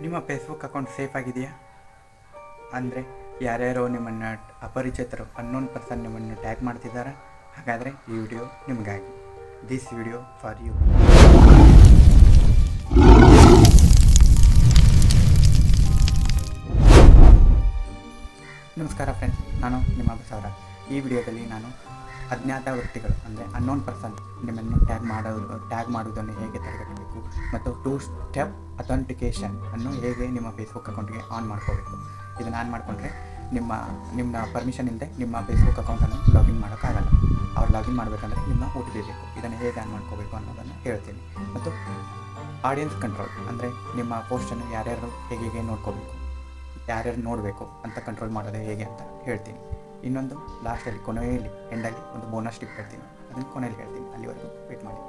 ನಿಮ್ಮ Facebook account safe ಆಗಿದೆಯಾ? ಅಂದರೆ ಯಾರ್ಯಾರೋ ನಿಮ್ಮನ್ನು ಅಪರಿಚಿತರು ಅನ್ನೋನ್ ಪರ್ಸನ್ ನಿಮ್ಮನ್ನು ಟ್ಯಾಗ್ ಮಾಡ್ತಿದ್ದಾರೆ. ಹಾಗಾದರೆ ಈ ವಿಡಿಯೋ ನಿಮಗಾಗಿ. This video for you. ನಮಸ್ಕಾರ ಫ್ರೆಂಡ್ಸ್, ನಾನು ನಿಮ್ಮ ಬಸವರಾಜ್. ಈ ವಿಡಿಯೋದಲ್ಲಿ ನಾನು ಅಜ್ಞಾತ ವ್ಯಕ್ತಿಗಳು ಅಂದರೆ ಅನ್ನೋನ್ ಪರ್ಸನ್ ನಿಮ್ಮನ್ನು ಟ್ಯಾಗ್ ಮಾಡುವುದನ್ನು ಹೇಗೆ ತಡೆಗಟ್ಟಬೇಕು ಮತ್ತು 2 ಸ್ಟೆಪ್ ಅಥೆಂಟಿಕೇಷನ್ ಅನ್ನು ಹೇಗೆ ನಿಮ್ಮ ಫೇಸ್ಬುಕ್ ಅಕೌಂಟ್ಗೆ ಆನ್ ಮಾಡ್ಕೋಬೇಕು. ಇದನ್ನು ಆನ್ ಮಾಡಿಕೊಂಡ್ರೆ ನಿಮ್ಮ ಪರ್ಮಿಷನ್ ಇಲ್ಲದೆ ನಿಮ್ಮ ಫೇಸ್ಬುಕ್ ಅಕೌಂಟನ್ನು ಲಾಗಿನ್ ಮಾಡೋಕ್ಕಾಗಲ್ಲ. ಅವ್ರು ಲಾಗಿನ್ ಮಾಡಬೇಕಂದ್ರೆ ನಿಮ್ಮ OTP ಬೇಕು. ಇದನ್ನು ಹೇಗೆ ಆನ್ ಮಾಡ್ಕೋಬೇಕು ಅನ್ನೋದನ್ನು ಹೇಳ್ತೀನಿ. ಮತ್ತು ಆಡಿಯನ್ಸ್ ಕಂಟ್ರೋಲ್ ಅಂದರೆ ನಿಮ್ಮ ಪೋಸ್ಟನ್ನು ಯಾರ್ಯಾರು ಹೇಗೆ ನೋಡ್ಕೋಬೇಕು, ಯಾರ್ಯಾರು ನೋಡಬೇಕು ಅಂತ ಕಂಟ್ರೋಲ್ ಮಾಡೋದು ಹೇಗೆ ಅಂತ ಹೇಳ್ತೀನಿ. ಇನ್ನೊಂದು ಲಾಸ್ಟಲ್ಲಿ ಕೊನೆಯಲ್ಲಿ ಎಂಡಲ್ಲಿ ಒಂದು ಬೋನಸ್ ಟಿಪ್ ಹೇಳ್ತೀನಿ, ಅದನ್ನು ಕೊನೆಯಲ್ಲಿ ಹೇಳ್ತೀನಿ. ಅಲ್ಲಿವರೆಗೂ ವೇಟ್ ಮಾಡಿ.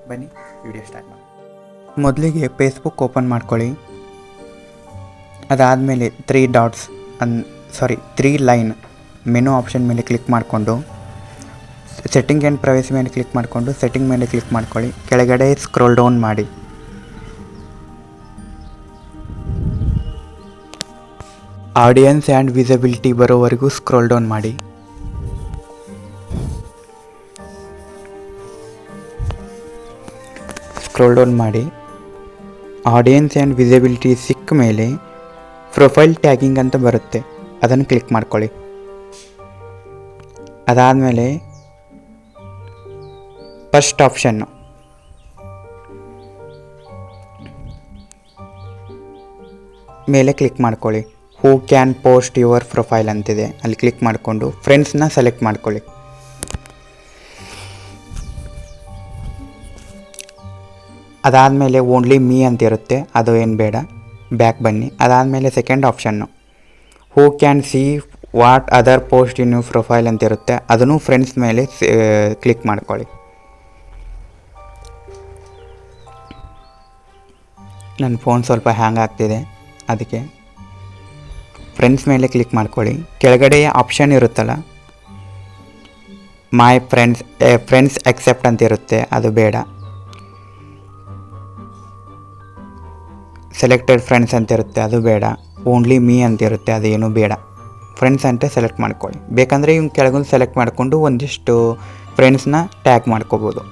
ಬನ್ನಿ ವಿಡಿಯೋ ಸ್ಟಾರ್ಟ್ ಮಾಡಿ. ಮೊದಲಿಗೆ ಫೇಸ್ಬುಕ್ ಓಪನ್ ಮಾಡ್ಕೊಳ್ಳಿ. ಅದಾದಮೇಲೆ 3 ಲೈನ್ ಮೆನು ಆಪ್ಷನ್ ಮೇಲೆ ಕ್ಲಿಕ್ ಮಾಡಿಕೊಂಡು ಸೆಟ್ಟಿಂಗ್ ಆ್ಯಂಡ್ ಪ್ರೈವಸಿ ಮೇಲೆ ಕ್ಲಿಕ್ ಮಾಡಿಕೊಂಡು ಸೆಟ್ಟಿಂಗ್ ಮೇಲೆ ಕ್ಲಿಕ್ ಮಾಡ್ಕೊಳ್ಳಿ. ಕೆಳಗಡೆ ಸ್ಕ್ರೋಲ್ ಡೌನ್ ಮಾಡಿ. ಆಡಿಯನ್ಸ್ ಆ್ಯಂಡ್ ವಿಸಿಬಿಲಿಟಿ ಬರೋವರೆಗೂ ಸ್ಕ್ರೋಲ್ ಡೌನ್ ಮಾಡಿ. ಆಡಿಯನ್ಸ್ ಆ್ಯಂಡ್ ವಿಸಿಬಿಲಿಟಿ ಸಿಕ್ಕ ಮೇಲೆ ಪ್ರೊಫೈಲ್ ಟ್ಯಾಗಿಂಗ್ ಅಂತ ಬರುತ್ತೆ, ಅದನ್ನು ಕ್ಲಿಕ್ ಮಾಡ್ಕೊಳ್ಳಿ. ಅದಾದಮೇಲೆ ಫಸ್ಟ್ ಆಪ್ಷನ್ನು ಮೇಲೆ ಕ್ಲಿಕ್ ಮಾಡ್ಕೊಳ್ಳಿ. Who can post your profile ಅಂತಿದೆ, ಅಲ್ಲಿ ಕ್ಲಿಕ್ ಮಾಡಿಕೊಂಡು ಫ್ರೆಂಡ್ಸ್ನ ಸೆಲೆಕ್ಟ್ ಮಾಡ್ಕೊಳ್ಳಿ. ಅದಾದಮೇಲೆ ಓನ್ಲಿ ಮೀ ಅಂತ ಇರುತ್ತೆ, ಅದು ಏನು ಬೇಡ, ಬ್ಯಾಕ್ ಬನ್ನಿ. ಅದಾದಮೇಲೆ second option who can see what other post in you profile ಅಂತ ಇರುತ್ತೆ, ಅದನ್ನು ಫ್ರೆಂಡ್ಸ್ ಮೇಲೆ ಕ್ಲಿಕ್ ಮಾಡ್ಕೊಳ್ಳಿ. ನನ್ನ ಫೋನ್ ಸ್ವಲ್ಪ ಹ್ಯಾಂಗ್ ಆಗ್ತಿದೆ, ಅದಕ್ಕೆ ಫ್ರೆಂಡ್ಸ್ ಮೇಲೆ ಕ್ಲಿಕ್ ಮಾಡ್ಕೊಳ್ಳಿ. ಕೆಳಗಡೆ ಆಪ್ಷನ್ ಇರುತ್ತಲ್ಲ, ಮೈ ಫ್ರೆಂಡ್ಸ್ ಅಕ್ಸೆಪ್ಟ್ ಅಂತ ಇರುತ್ತೆ, ಅದು ಬೇಡ. ಸೆಲೆಕ್ಟೆಡ್ ಫ್ರೆಂಡ್ಸ್ ಅಂತ ಇರುತ್ತೆ, ಅದು ಬೇಡ. ಓನ್ಲಿ ಮೀ ಅಂತ ಇರುತ್ತೆ, ಅದೇನು ಬೇಡ. ಫ್ರೆಂಡ್ಸ್ ಅಂತ ಸೆಲೆಕ್ಟ್ ಮಾಡ್ಕೊಳ್ಳಿ. ಬೇಕಂದರೆ ಇವ್ನ ಕೆಳಗೊಂದು ಸೆಲೆಕ್ಟ್ ಮಾಡಿಕೊಂಡು ಒಂದಿಷ್ಟು ಫ್ರೆಂಡ್ಸ್ನ ಟ್ಯಾಗ್ ಮಾಡ್ಕೋಬೋದು.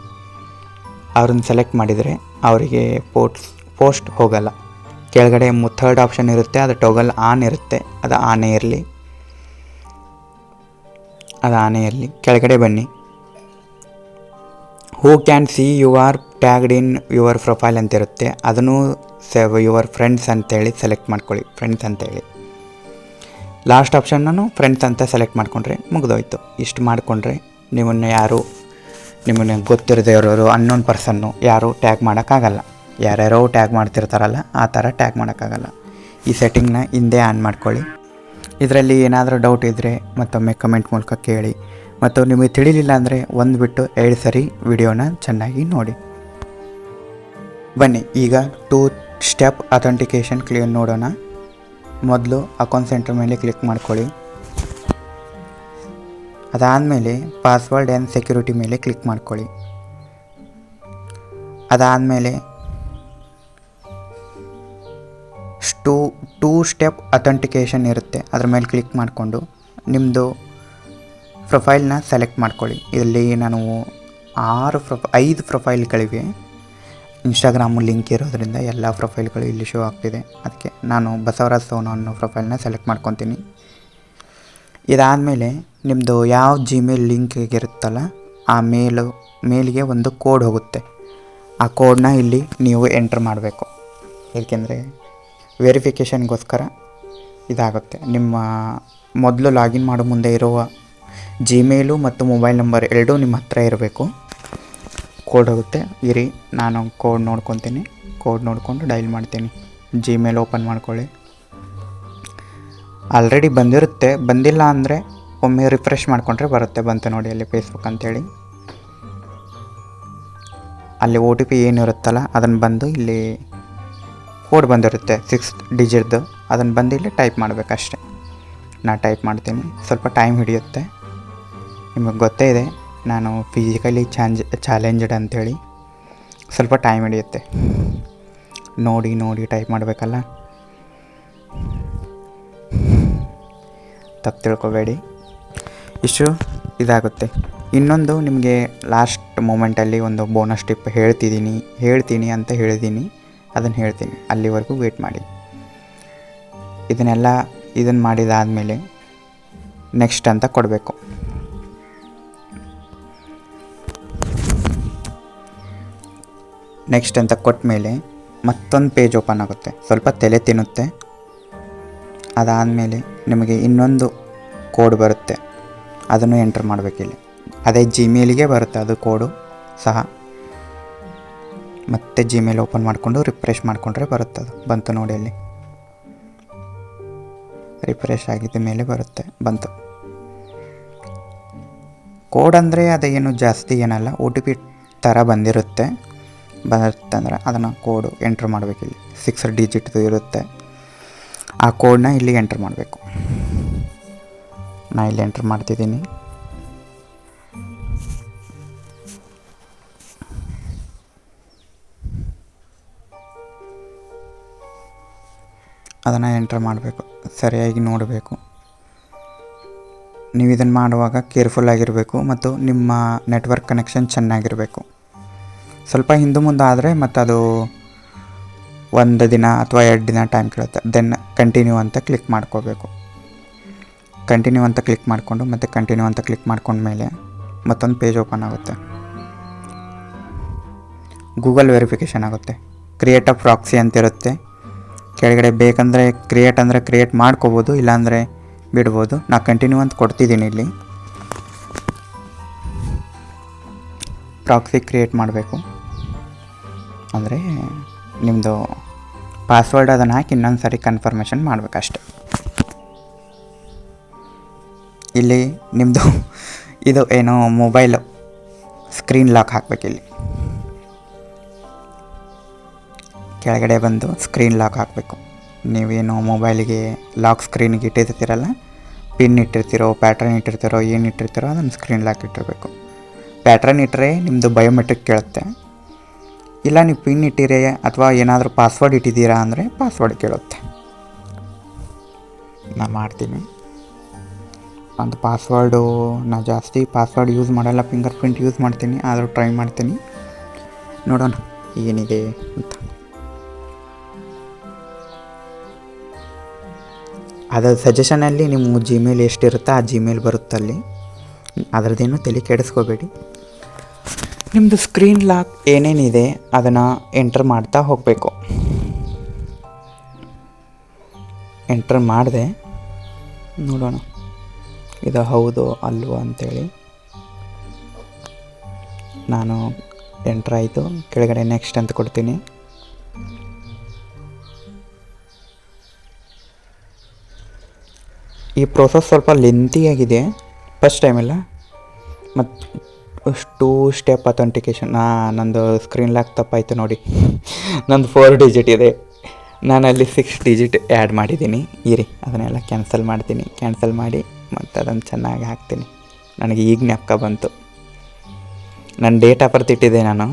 ಅವ್ರನ್ನ ಸೆಲೆಕ್ಟ್ ಮಾಡಿದರೆ ಅವರಿಗೆ ಪೋಸ್ಟ್ ಹೋಗಲ್ಲ. ಕೆಳಗಡೆ ಥರ್ಡ್ ಆಪ್ಷನ್ ಇರುತ್ತೆ, ಅದು ಟೋಗಲ್ ಆನ್ ಇರುತ್ತೆ, ಅದು ಆನೇ ಇರಲಿ. ಕೆಳಗಡೆ ಬನ್ನಿ. Who can see you are tagged in your profile ಅಂತ ಇರುತ್ತೆ, ಅದನ್ನು ಯುವರ್ ಫ್ರೆಂಡ್ಸ್ ಅಂತೇಳಿ ಸೆಲೆಕ್ಟ್ ಮಾಡ್ಕೊಳ್ಳಿ. ಫ್ರೆಂಡ್ಸ್ ಅಂತೇಳಿ ಲಾಸ್ಟ್ ಆಪ್ಷನ್ನೂ ಫ್ರೆಂಡ್ಸ್ ಅಂತ ಸೆಲೆಕ್ಟ್ ಮಾಡಿಕೊಂಡ್ರೆ ಮುಗಿದೋಯ್ತು. ಇಷ್ಟು ಮಾಡಿಕೊಂಡ್ರೆ ನಿಮ್ಮನ್ನು ಗೊತ್ತಿರದೇ ಇರೋರು ಅನ್ನೋನ್ ಪರ್ಸನ್ನು ಯಾರು ಟ್ಯಾಗ್ ಮಾಡೋಕ್ಕಾಗಲ್ಲ. ಯಾರ್ಯಾರೋ ಟ್ಯಾಗ್ ಮಾಡ್ತಿರ್ತಾರಲ್ಲ, ಆ ಥರ ಟ್ಯಾಗ್ ಮಾಡೋಕ್ಕಾಗಲ್ಲ. ಈ ಸೆಟ್ಟಿಂಗ್ನ ಹಿಂದೆ ಆನ್ ಮಾಡ್ಕೊಳ್ಳಿ. ಇದರಲ್ಲಿ ಏನಾದರೂ ಡೌಟ್ ಇದ್ದರೆ ಮತ್ತೊಮ್ಮೆ ಕಮೆಂಟ್ ಮೂಲಕ ಕೇಳಿ, ಮತ್ತು ನಿಮಗೆ ತಿಳಿಲಿಲ್ಲ ಅಂದರೆ 1 ಬಿಟ್ಟು 2 ಸರಿ ವಿಡಿಯೋನ ಚೆನ್ನಾಗಿ ನೋಡಿ. ಬನ್ನಿ ಈಗ 2 ಸ್ಟೆಪ್ ಅಥೆಂಟಿಕೇಷನ್ ಕ್ಲಿಯರ್ ನೋಡೋಣ. ಮೊದಲು ಅಕೌಂಟ್ ಸೆಂಟರ್ ಮೇಲೆ ಕ್ಲಿಕ್ ಮಾಡ್ಕೊಳ್ಳಿ. ಅದಾದಮೇಲೆ ಪಾಸ್ವರ್ಡ್ ಆ್ಯಂಡ್ ಸೆಕ್ಯೂರಿಟಿ ಮೇಲೆ ಕ್ಲಿಕ್ ಮಾಡ್ಕೊಳ್ಳಿ. ಅದಾದಮೇಲೆ 2 ಸ್ಟೆಪ್ ಅಥೆಂಟಿಕೇಷನ್ ಇರುತ್ತೆ, ಅದ್ರ ಮೇಲೆ ಕ್ಲಿಕ್ ಮಾಡಿಕೊಂಡು ನಿಮ್ಮದು ಪ್ರೊಫೈಲ್ನ ಸೆಲೆಕ್ಟ್ ಮಾಡ್ಕೊಳ್ಳಿ. ಇದರಲ್ಲಿ ನಾನು 5 ಪ್ರೊಫೈಲ್ಗಳಿವೆ. ಇನ್ಸ್ಟಾಗ್ರಾಮು ಲಿಂಕ್ ಇರೋದ್ರಿಂದ ಎಲ್ಲ ಪ್ರೊಫೈಲ್ಗಳು ಇಲ್ಲಿ ಶೋ ಆಗ್ತಿದೆ, ಅದಕ್ಕೆ ನಾನು ಬಸವರಾಜ್ ಸೋನು ಅನ್ನೋ ಪ್ರೊಫೈಲ್ನ ಸೆಲೆಕ್ಟ್ ಮಾಡ್ಕೊತೀನಿ. ಇದಾದಮೇಲೆ ನಿಮ್ಮದು ಯಾವ ಜಿಮೇಲ್ ಲಿಂಕಿಗಿರುತ್ತಲ್ಲ, ಆ ಮೇಲ್ಗೆ ಒಂದು ಕೋಡ್ ಹೋಗುತ್ತೆ. ಆ ಕೋಡ್ನ ಇಲ್ಲಿ ನೀವು ಎಂಟ್ರ್ ಮಾಡಬೇಕು. ಏಕೆಂದರೆ ವೆರಿಫಿಕೇಷನ್ಗೋಸ್ಕರ ಇದಾಗುತ್ತೆ. ನಿಮ್ಮ ಮೊದಲು ಲಾಗಿನ್ ಮಾಡೋ ಮುಂದೆ ಇರುವ ಜಿಮೇಲು ಮತ್ತು ಮೊಬೈಲ್ ನಂಬರ್ ಎರಡೂ ನಿಮ್ಮ ಹತ್ರ ಇರಬೇಕು. ಕೋಡ್ ಹೋಗುತ್ತೆ, ಇರಿ ನಾನು ಕೋಡ್ ನೋಡ್ಕೊತೀನಿ. ಕೋಡ್ ನೋಡಿಕೊಂಡು ಡೈಲ್ ಮಾಡ್ತೀನಿ. ಜಿಮೇಲ್ ಓಪನ್ ಮಾಡ್ಕೊಳ್ಳಿ. ಆಲ್ರೆಡಿ ಬಂದಿರುತ್ತೆ, ಬಂದಿಲ್ಲ ಅಂದರೆ ಒಮ್ಮೆ ರಿಫ್ರೆಶ್ ಮಾಡಿಕೊಂಡ್ರೆ ಬರುತ್ತೆ. ಬಂತು ನೋಡಿ ಅಲ್ಲಿ ಫೇಸ್ಬುಕ್ ಅಂತೇಳಿ. ಅಲ್ಲಿ OTP ಏನಿರುತ್ತಲ್ಲ ಅದನ್ನು ಬಂದು ಇಲ್ಲಿ ಕೋಡ್ ಬಂದಿರುತ್ತೆ 6 ಡಿಜಿಟ್ದು, ಅದನ್ನು ಬಂದು ಇಲ್ಲಿ ಟೈಪ್ ಮಾಡಬೇಕಷ್ಟೆ. ನಾನು ಟೈಪ್ ಮಾಡ್ತೀನಿ, ಸ್ವಲ್ಪ ಟೈಮ್ ಹಿಡಿಯುತ್ತೆ. ನಿಮಗೆ ಗೊತ್ತೇ ಇದೆ ನಾನು ಫಿಸಿಕಲಿ ಚಾಲೆಂಜ್ಡ್ ಅಂಥೇಳಿ, ಸ್ವಲ್ಪ ಟೈಮ್ ಹಿಡಿಯುತ್ತೆ. ನೋಡಿ ನೋಡಿ ಟೈಪ್ ಮಾಡಬೇಕಲ್ಲ, ತಪ್ಪು ತಿಳ್ಕೊಬೇಡಿ. ಇಷ್ಟು ಇದಾಗುತ್ತೆ. ಇನ್ನೊಂದು ನಿಮಗೆ ಲಾಸ್ಟ್ ಮೂಮೆಂಟಲ್ಲಿ ಒಂದು ಬೋನಸ್ ಟಿಪ್ ಹೇಳ್ತೀನಿ ಅಂತ ಹೇಳಿದ್ದೀನಿ, ಅದನ್ನು ಹೇಳ್ತೀನಿ. ಅಲ್ಲಿವರೆಗೂ ವೇಟ್ ಮಾಡಿ. ಇದನ್ನು ಮಾಡಿದಾದಮೇಲೆ ನೆಕ್ಸ್ಟ್ ಅಂತ ಕೊಡಬೇಕು. ನೆಕ್ಸ್ಟ್ ಅಂತ ಕೊಟ್ಟ ಮೇಲೆ ಮತ್ತೊಂದು ಪೇಜ್ ಓಪನ್ ಆಗುತ್ತೆ. ಸ್ವಲ್ಪ ತಲೆ ತಿನ್ನುತ್ತೆ. ಅದಾದಮೇಲೆ ನಿಮಗೆ ಇನ್ನೊಂದು ಕೋಡ್ ಬರುತ್ತೆ, ಅದನ್ನು ಎಂಟ್ರ್ ಮಾಡಬೇಕಿಲ್ಲಿ. ಅದೇ ಜಿಮೇಲಿಗೆ ಬರುತ್ತೆ ಅದು ಕೋಡು ಸಹ. ಮತ್ತೆ ಜಿಮೇಲ್ ಓಪನ್ ಮಾಡಿಕೊಂಡು ರಿಫ್ರೆಶ್ ಮಾಡಿಕೊಂಡ್ರೆ ಬರುತ್ತೆ. ಅದು ಬಂತು ನೋಡಿ, ಅಲ್ಲಿ ರಿಫ್ರೆಶ್ ಆಗಿದ್ದ ಮೇಲೆ ಬಂತು ಕೋಡ್. ಅಂದರೆ ಅದೇನು ಜಾಸ್ತಿ ಏನಲ್ಲ, OTP ಥರ ಬರುತ್ತಂದ್ರೆ ಅದನ್ನು ಕೋಡು ಎಂಟ್ರ್ ಮಾಡಬೇಕಿಲ್ಲಿ. 6 ಡಿಜಿಟ್ದು ಇರುತ್ತೆ. ಆ ಕೋಡನ್ನ ಇಲ್ಲಿ ಎಂಟ್ರ್ ಮಾಡಬೇಕು. ನಾನು ಇಲ್ಲಿ ಎಂಟ್ರ್ ಮಾಡ್ತಿದ್ದೀನಿ. ಅದನ್ನು ಎಂಟ್ರ್ ಮಾಡಬೇಕು, ಸರಿಯಾಗಿ ನೋಡಬೇಕು. ನೀವು ಇದನ್ನು ಮಾಡುವಾಗ ಕೇರ್ಫುಲ್ಲಾಗಿರಬೇಕು ಮತ್ತು ನಿಮ್ಮ ನೆಟ್ವರ್ಕ್ ಕನೆಕ್ಷನ್ ಚೆನ್ನಾಗಿರಬೇಕು. ಸ್ವಲ್ಪ ಹಿಂದೆ ಮುಂದೆ ಆದರೆ ಮತ್ತು ಅದು 1 ದಿನ ಅಥವಾ 2 ದಿನ ಟೈಮ್ ಕೇಳುತ್ತೆ. ದೆನ್ ಕಂಟಿನ್ಯೂ ಅಂತ ಕ್ಲಿಕ್ ಮಾಡ್ಕೋಬೇಕು. ಕಂಟಿನ್ಯೂ ಅಂತ ಕ್ಲಿಕ್ ಮಾಡಿಕೊಂಡು ಮತ್ತು ಕಂಟಿನ್ಯೂ ಅಂತ ಕ್ಲಿಕ್ ಮಾಡ್ಕೊಂಡ್ಮೇಲೆ ಮತ್ತೊಂದು ಪೇಜ್ ಓಪನ್ ಆಗುತ್ತೆ. ಗೂಗಲ್ ವೆರಿಫಿಕೇಷನ್ ಆಗುತ್ತೆ. ಕ್ರಿಯೇಟ್ ಅ ಪ್ರಾಕ್ಸಿ ಅಂತಿರುತ್ತೆ. ಕೆಳಗಡೆ ಬೇಕಂದರೆ ಕ್ರಿಯೇಟ್ ಮಾಡ್ಕೋಬೋದು, ಇಲ್ಲಾಂದರೆ ಬಿಡ್ಬೋದು. ನಾನು ಕಂಟಿನ್ಯೂ ಅಂತ ಕೊಡ್ತಿದ್ದೀನಿ. ಇಲ್ಲಿ ಪ್ರಾಕ್ಸಿ ಕ್ರಿಯೇಟ್ ಮಾಡಬೇಕು. ಅಂದರೆ ನಿಮ್ಮದು ಪಾಸ್ವರ್ಡ್ ಅದನ್ನು ಹಾಕಿ ಇನ್ನೊಂದು ಸಾರಿ ಕನ್ಫರ್ಮೇಷನ್ ಮಾಡಬೇಕಷ್ಟೆ. ಇಲ್ಲಿ ನಿಮ್ಮದು ಇದು ಏನೋ ಮೊಬೈಲು ಸ್ಕ್ರೀನ್ ಲಾಕ್ ಹಾಕಬೇಕಿಲ್ಲಿ. ಕೆಳಗಡೆ ಬಂದು ಸ್ಕ್ರೀನ್ ಲಾಕ್ ಹಾಕಬೇಕು. ನೀವೇನು ಮೊಬೈಲಿಗೆ ಲಾಕ್ ಸ್ಕ್ರೀನಿಗೆ ಇಟ್ಟಿರ್ತೀರಲ್ಲ, ಪಿನ್ ಇಟ್ಟಿರ್ತೀರೋ, ಪ್ಯಾಟ್ರನ್ ಇಟ್ಟಿರ್ತೀರೋ, ಏನು ಇಟ್ಟಿರ್ತೀರೋ ಅದನ್ನು ಸ್ಕ್ರೀನ್ ಲಾಕ್ ಇಟ್ಟಿರಬೇಕು. ಪ್ಯಾಟ್ರನ್ ಇಟ್ಟರೆ ನಿಮ್ಮದು ಬಯೋಮೆಟ್ರಿಕ್ ಕೇಳುತ್ತೆ. ಇಲ್ಲ ನೀವು ಪಿನ್ ಇಟ್ಟಿರಿ ಅಥವಾ ಏನಾದರೂ ಪಾಸ್ವರ್ಡ್ ಇಟ್ಟಿದ್ದೀರಾ ಅಂದರೆ ಪಾಸ್ವರ್ಡ್ ಕೇಳುತ್ತೆ. ನಾನು ಮಾಡ್ತೀನಿ. ಒಂದು ಪಾಸ್ವರ್ಡು ನಾನು ಜಾಸ್ತಿ ಪಾಸ್ವರ್ಡ್ ಯೂಸ್ ಮಾಡಲ್ಲ, ಫಿಂಗರ್ ಪ್ರಿಂಟ್ ಯೂಸ್ ಮಾಡ್ತೀನಿ. ಆದರೂ ಟ್ರೈ ಮಾಡ್ತೀನಿ, ನೋಡೋಣ ಏನಿದೆ ಅಂತ. ಅದರ ಸಜೆಷನಲ್ಲಿ ನಿಮ್ಮ ಜಿಮೇಲ್ ಎಷ್ಟಿರುತ್ತೋ ಆ ಜಿಮೇಲ್ ಬರುತ್ತಲ್ಲಿ. ಅದರದ್ದೇನು ತಲೆ ಕೆಡಿಸ್ಕೋಬೇಡಿ. ನಿಮ್ಮದು ಸ್ಕ್ರೀನ್ ಲಾಕ್ ಏನೇನಿದೆ ಅದನ್ನು ಎಂಟ್ರ್ ಮಾಡ್ತಾ ಹೋಗಬೇಕು. ಎಂಟ್ರ್ ಮಾಡಿದೆ, ನೋಡೋಣ ಇದು ಹೌದು ಅಲ್ವೋ ಅಂಥೇಳಿ. ನಾನು ಎಂಟ್ರ್ ಆಯಿತು. ಕೆಳಗಡೆ ನೆಕ್ಸ್ಟ್ ಅಂತ ಕೊಡ್ತೀನಿ. ಈ ಪ್ರೋಸೆಸ್ ಸ್ವಲ್ಪ ಲೆಂತಿಯಾಗಿದೆ ಫಸ್ಟ್ ಟೈಮೆಲ್ಲ. ಮತ್ತು 2 ಸ್ಟೆಪ್ ಅಥೆಂಟಿಕೇಷನ್. ನಂದು ಸ್ಕ್ರೀನ್ ಲಾಕ್ ತಪ್ಪಾಯಿತು ನೋಡಿ. ನಂದು 4 ಡಿಜಿಟ್ ಇದೆ, ನಾನಲ್ಲಿ 6 ಡಿಜಿಟ್ ಆ್ಯಡ್ ಮಾಡಿದ್ದೀನಿ. ಇರಿ ಅದನ್ನೆಲ್ಲ ಕ್ಯಾನ್ಸಲ್ ಮಾಡ್ತೀನಿ. ಕ್ಯಾನ್ಸಲ್ ಮಾಡಿ ಮತ್ತು ಅದನ್ನು ಚೆನ್ನಾಗಿ ಹಾಕ್ತೀನಿ. ನನಗೆ ಈಗ ಜ್ಞಾಪಕ ಬಂತು, ನನ್ನ ಡೇಟ್ ಆಫ್ ಬರ್ತ್ ಇಟ್ಟಿದ್ದೆ ನಾನು.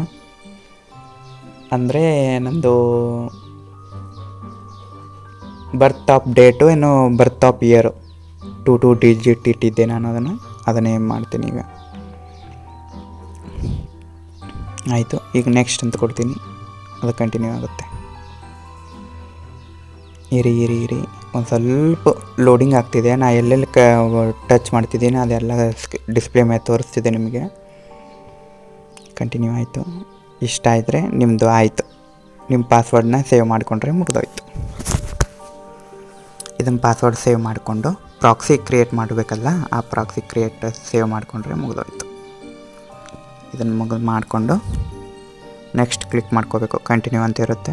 ಅಂದರೆ ನಂದು ಬರ್ತ್ ಆಫ್ ಡೇಟು ಏನೋ ಬರ್ತ್ ಆಫ್ ಇಯರು 2 ಡಿಜಿಟ್ ಇಟ್ಟಿದ್ದೆ ನಾನು. ಅದನ್ನೇ ಮಾಡ್ತೀನಿ ಈಗ. ಆಯಿತು, ಈಗ ನೆಕ್ಸ್ಟ್ ಅಂತ ಕೊಡ್ತೀನಿ. ಅದು ಕಂಟಿನ್ಯೂ ಆಗುತ್ತೆ. ಇರಿ ಒಂದು ಸ್ವಲ್ಪ ಲೋಡಿಂಗ್ ಆಗ್ತಿದೆ. ನಾನು ಎಲ್ಲೆಲ್ಲಿ ಟಚ್ ಮಾಡ್ತಿದ್ದೀನಿ ಅದೆಲ್ಲ ಡಿಸ್ಪ್ಲೇ ಮೇಲೆ ತೋರಿಸ್ತಿದೆ ನಿಮಗೆ. ಕಂಟಿನ್ಯೂ ಆಯಿತು. ಇಷ್ಟ ಆದರೆ ನಿಮ್ಮದು ಆಯಿತು. ನಿಮ್ಮ ಪಾಸ್ವರ್ಡನ್ನ ಸೇವ್ ಮಾಡಿಕೊಂಡ್ರೆ ಮುಗಿದೋಯ್ತು. ಇದನ್ನು ಪಾಸ್ವರ್ಡ್ ಸೇವ್ ಮಾಡಿಕೊಂಡು ಪ್ರಾಕ್ಸಿ ಕ್ರಿಯೇಟ್ ಮಾಡಬೇಕಲ್ಲ, ಆ ಪ್ರಾಕ್ಸಿ ಸೇವ್ ಮಾಡಿಕೊಂಡ್ರೆ ಮುಗಿದೋಯ್ತು. ಇದನ್ನು ಮಾಡಿಕೊಂಡು ನೆಕ್ಸ್ಟ್ ಕ್ಲಿಕ್ ಮಾಡ್ಕೋಬೇಕು. ಕಂಟಿನ್ಯೂ ಅಂತ ಇರುತ್ತೆ.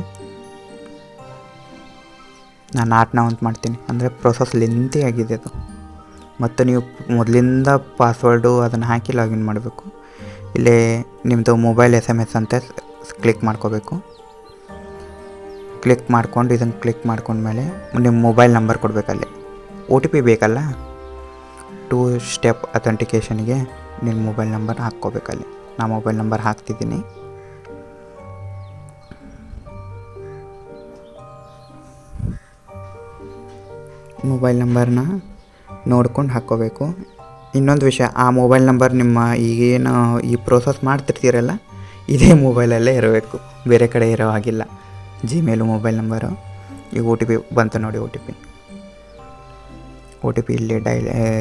ನಾನು ನಾವು ಅಂತ ಮಾಡ್ತೀನಿ, ಅಂದರೆ ಪ್ರೊಸೆಸ್ ಲೆಂತಿ ಆಗಿದೆ ಅದು. ಮತ್ತು ನೀವು ಮೊದಲಿಂದ ಪಾಸ್ವರ್ಡು ಅದನ್ನು ಹಾಕಿ ಲಾಗಿನ್ ಮಾಡಬೇಕು. ಇಲ್ಲೇ ನಿಮ್ಮದು ಮೊಬೈಲ್ SMS ಅಂತ ಕ್ಲಿಕ್ ಮಾಡ್ಕೋಬೇಕು. ಕ್ಲಿಕ್ ಮಾಡ್ಕೊಂಡು ಇದನ್ನು ಕ್ಲಿಕ್ ಮಾಡ್ಕೊಂಡ್ಮೇಲೆ ನಿಮ್ಮ ಮೊಬೈಲ್ ನಂಬರ್ ಕೊಡಬೇಕಲ್ಲಿ. OTP ಬೇಕಲ್ಲ, 2 ಸ್ಟೆಪ್ ಅಥೆಂಟಿಕೇಷನ್ಗೆ ನಿಮ್ಮ ಮೊಬೈಲ್ ನಂಬರ್ ಹಾಕ್ಕೋಬೇಕಲ್ಲಿ. ನಾನು ಮೊಬೈಲ್ ನಂಬರ್ ಹಾಕ್ತಿದ್ದೀನಿ. ಮೊಬೈಲ್ ನಂಬರ್ನ ನೋಡ್ಕೊಂಡು ಹಾಕ್ಕೋಬೇಕು. ಇನ್ನೊಂದು ವಿಷಯ, ಆ ಮೊಬೈಲ್ ನಂಬರ್ ನಿಮ್ಮ ಈಗೇನು ಈ ಪ್ರೋಸೆಸ್ ಮಾಡ್ತಿರ್ತೀರಲ್ಲ ಇದೇ ಮೊಬೈಲಲ್ಲೇ ಇರಬೇಕು, ಬೇರೆ ಕಡೆ ಇರೋ ಹಾಗಿಲ್ಲ. Gmail mobile number. ಈಗ OTP ಬಂತು ನೋಡಿ, OTP ಇಲ್ಲಿ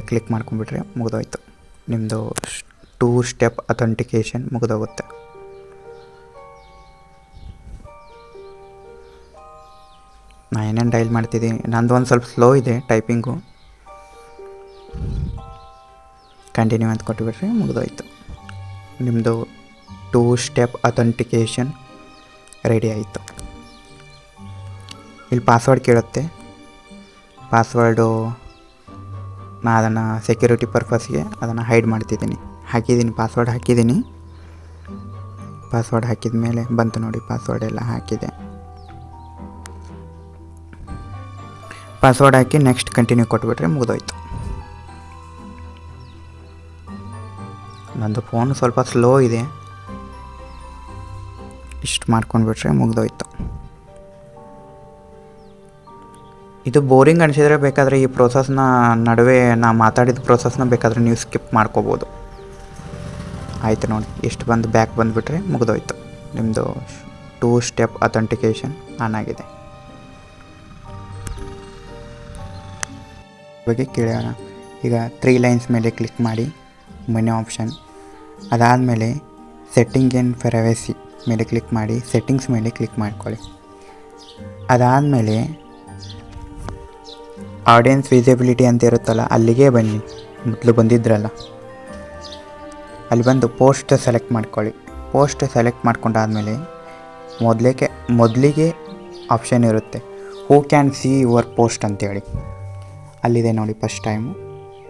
ಕ್ಲಿಕ್ ಮಾಡ್ಕೊಂಡ್ಬಿಟ್ರೆ ಮುಗಿದೋಯ್ತು. ನಿಮ್ಮದು 2 ಸ್ಟೆಪ್ ಅಥೆಂಟಿಕೇಷನ್ ಮುಗಿದೋಗುತ್ತೆ. ನಾನು ಏನೇನು ಡೈಲ್ ಮಾಡ್ತಿದ್ದೀನಿ, ನಂದು ಒಂದು ಸ್ವಲ್ಪ ಸ್ಲೋ ಇದೆ ಟೈಪಿಂಗು. ಕಂಟಿನ್ಯೂ ಅಂತ ಕೊಟ್ಟುಬಿಟ್ರೆ ಮುಗಿದೋಯ್ತು. ನಿಮ್ಮದು 2 ಸ್ಟೆಪ್ ಅಥೆಂಟಿಕೇಷನ್ ರೆಡಿ ಆಯಿತು. ಇಲ್ಲಿ ಪಾಸ್ವರ್ಡ್ ಕೇಳುತ್ತೆ. ಪಾಸ್ವರ್ಡು ನಾನು ಅದನ್ನು ಸೆಕ್ಯೂರಿಟಿ ಪರ್ಪಸ್ಗೆ ಅದನ್ನು ಹೈಡ್ ಮಾಡ್ತಿದ್ದೀನಿ. ಪಾಸ್ವರ್ಡ್ ಹಾಕಿದ್ದೀನಿ. ಪಾಸ್ವರ್ಡ್ ಹಾಕಿದ ಮೇಲೆ ಬಂತು ನೋಡಿ, ಪಾಸ್ವರ್ಡ್ ಎಲ್ಲ ಹಾಕಿದೆ. ಪಾಸ್ವರ್ಡ್ ಹಾಕಿ ನೆಕ್ಸ್ಟ್ ಕಂಟಿನ್ಯೂ ಕೊಟ್ಬಿಟ್ರೆ ಮುಗಿದೋಯ್ತು. ನಂದು ಫೋನ್ ಸ್ವಲ್ಪ ಸ್ಲೋ ಇದೆ, ಇಷ್ಟು ಮಾಡ್ಕೊಂಡ್ಬಿಟ್ರೆ ಮುಗಿದೋಯ್ತು. ಇದು ಬೋರಿಂಗ್ ಅನಿಸಿದರೆ ಬೇಕಾದರೆ ಈ ಪ್ರೋಸೆಸ್ನ ನಡುವೆ ನಾ ಮಾತಾಡಿದ ಪ್ರೋಸೆಸ್ನ ಬೇಕಾದರೆ ನೀವು ಸ್ಕಿಪ್ ಮಾಡ್ಕೋಬೋದು. ಆಯಿತು ನೋಡಿ, ಇಷ್ಟು ಬಂದು ಬ್ಯಾಕ್ ಬಂದುಬಿಟ್ರೆ ಮುಗಿದೋಯ್ತು. ನಿಮ್ಮದು 2 ಸ್ಟೆಪ್ ಅಥೆಂಟಿಕೇಷನ್ ಆನ್ ಆಗಿದೆ. ಬಗ್ಗೆ ಕೇಳೋಣ. ಈಗ 3 ಲೈನ್ಸ್ ಮೇಲೆ ಕ್ಲಿಕ್ ಮಾಡಿ, ಮೆನು ಆಪ್ಷನ್. ಅದಾದಮೇಲೆ ಸೆಟ್ಟಿಂಗ್ ಆ್ಯಂಡ್ ಪ್ರೈವಸಿ ಮೇಲೆ ಕ್ಲಿಕ್ ಮಾಡಿ, ಸೆಟ್ಟಿಂಗ್ಸ್ ಮೇಲೆ ಕ್ಲಿಕ್ ಮಾಡ್ಕೊಳ್ಳಿ. ಅದಾದಮೇಲೆ ಆಡಿಯನ್ಸ್ ವಿಸಿಬಿಲಿಟಿ ಅಂತ ಇರುತ್ತಲ್ಲ, ಅಲ್ಲಿಗೆ ಬನ್ನಿ. ಮೊದಲು ಬಂದಿದ್ರಲ್ಲ ಅಲ್ಲಿ ಬಂದು ಪೋಸ್ಟ್ ಸೆಲೆಕ್ಟ್ ಮಾಡ್ಕೊಳ್ಳಿ. ಪೋಸ್ಟ್ ಸೆಲೆಕ್ಟ್ ಮಾಡ್ಕೊಂಡಾದಮೇಲೆ ಮೊದಲಿಗೆ ಆಪ್ಷನ್ ಇರುತ್ತೆ, ಹೂ ಕ್ಯಾನ್ ಸಿ ಯುವರ್ ಪೋಸ್ಟ್ ಅಂತೇಳಿ. ಅಲ್ಲಿದೆ ನೋಡಿ ಫಸ್ಟ್ ಟೈಮು,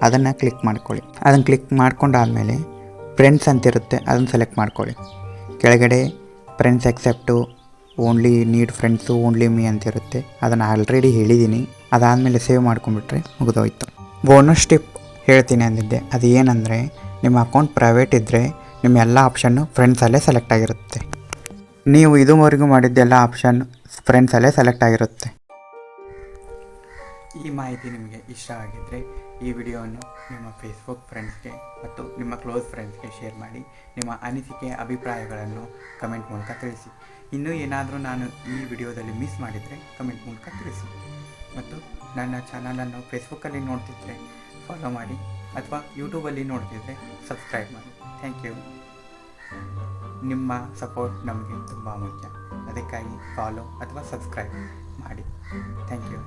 ಅದನ್ನು ಕ್ಲಿಕ್ ಮಾಡ್ಕೊಳ್ಳಿ. ಅದನ್ನು ಕ್ಲಿಕ್ ಮಾಡ್ಕೊಂಡಾದಮೇಲೆ ಫ್ರೆಂಡ್ಸ್ ಅಂತಿರುತ್ತೆ, ಅದನ್ನು ಸೆಲೆಕ್ಟ್ ಮಾಡ್ಕೊಳ್ಳಿ. ಕೆಳಗಡೆ friends accept, only need friends, only me ಅಂತಿರುತ್ತೆ. ಅದನ್ನು ಆಲ್ರೆಡಿ ಹೇಳಿದ್ದೀನಿ. ಅದಾದಮೇಲೆ ಸೇವ್ ಮಾಡ್ಕೊಂಡ್ಬಿಟ್ರೆ ಮುಗಿದೋಯ್ತು. ಬೋನಸ್ ಟಿಪ್ ಹೇಳ್ತೀನಿ ಅಂದಿದ್ದೆ, ಅದು ಏನಂದರೆ ನಿಮ್ಮ ಅಕೌಂಟ್ ಪ್ರೈವೇಟ್ ಇದ್ದರೆ ನಿಮ್ಮ ಎಲ್ಲ ಆಪ್ಷನ್ನು ಫ್ರೆಂಡ್ಸಲ್ಲೇ ಸೆಲೆಕ್ಟ್ ಆಗಿರುತ್ತೆ. ನೀವು ಇದುವರೆಗೂ ಮಾಡಿದ್ದೆಲ್ಲ ಆಪ್ಷನ್ ಫ್ರೆಂಡ್ಸಲ್ಲೇ ಸೆಲೆಕ್ಟ್ ಆಗಿರುತ್ತೆ. ಈ ಮಾಹಿತಿ ನಿಮಗೆ ಇಷ್ಟ ಆಗಿದ್ದರೆ ಈ ವಿಡಿಯೋವನ್ನು ನಿಮ್ಮ ಫೇಸ್ಬುಕ್ ಫ್ರೆಂಡ್ಸ್ಗೆ ಮತ್ತು ನಿಮ್ಮ ಕ್ಲೋಸ್ ಫ್ರೆಂಡ್ಸ್ಗೆ ಶೇರ್ ಮಾಡಿ. ನಿಮ್ಮ ಅನಿಸಿಕೆ ಅಭಿಪ್ರಾಯಗಳನ್ನು ಕಮೆಂಟ್ ಮೂಲಕ ತಿಳಿಸಿ. ಇನ್ನೂ ಏನಾದರೂ ನಾನು ಈ ವಿಡಿಯೋದಲ್ಲಿ ಮಿಸ್ ಮಾಡಿದರೆ ಕಮೆಂಟ್ ಮೂಲಕ ತಿಳಿಸಿ. ಮತ್ತು ನನ್ನ ಚಾನಲನ್ನು ಫೇಸ್ಬುಕ್ಕಲ್ಲಿ ನೋಡ್ತಿದ್ದರೆ ಫಾಲೋ ಮಾಡಿ, ಅಥವಾ ಯೂಟ್ಯೂಬಲ್ಲಿ ನೋಡ್ತಿದ್ದರೆ ಸಬ್ಸ್ಕ್ರೈಬ್ ಮಾಡಿ. Thank you. ನಿಮ್ಮ ಸಪೋರ್ಟ್ ನಮಗೆ ತುಂಬ ಮುಖ್ಯ, ಅದಕ್ಕಾಗಿ ಫಾಲೋ ಅಥವಾ ಸಬ್ಸ್ಕ್ರೈಬ್ ಮಾಡಿ. Thank you.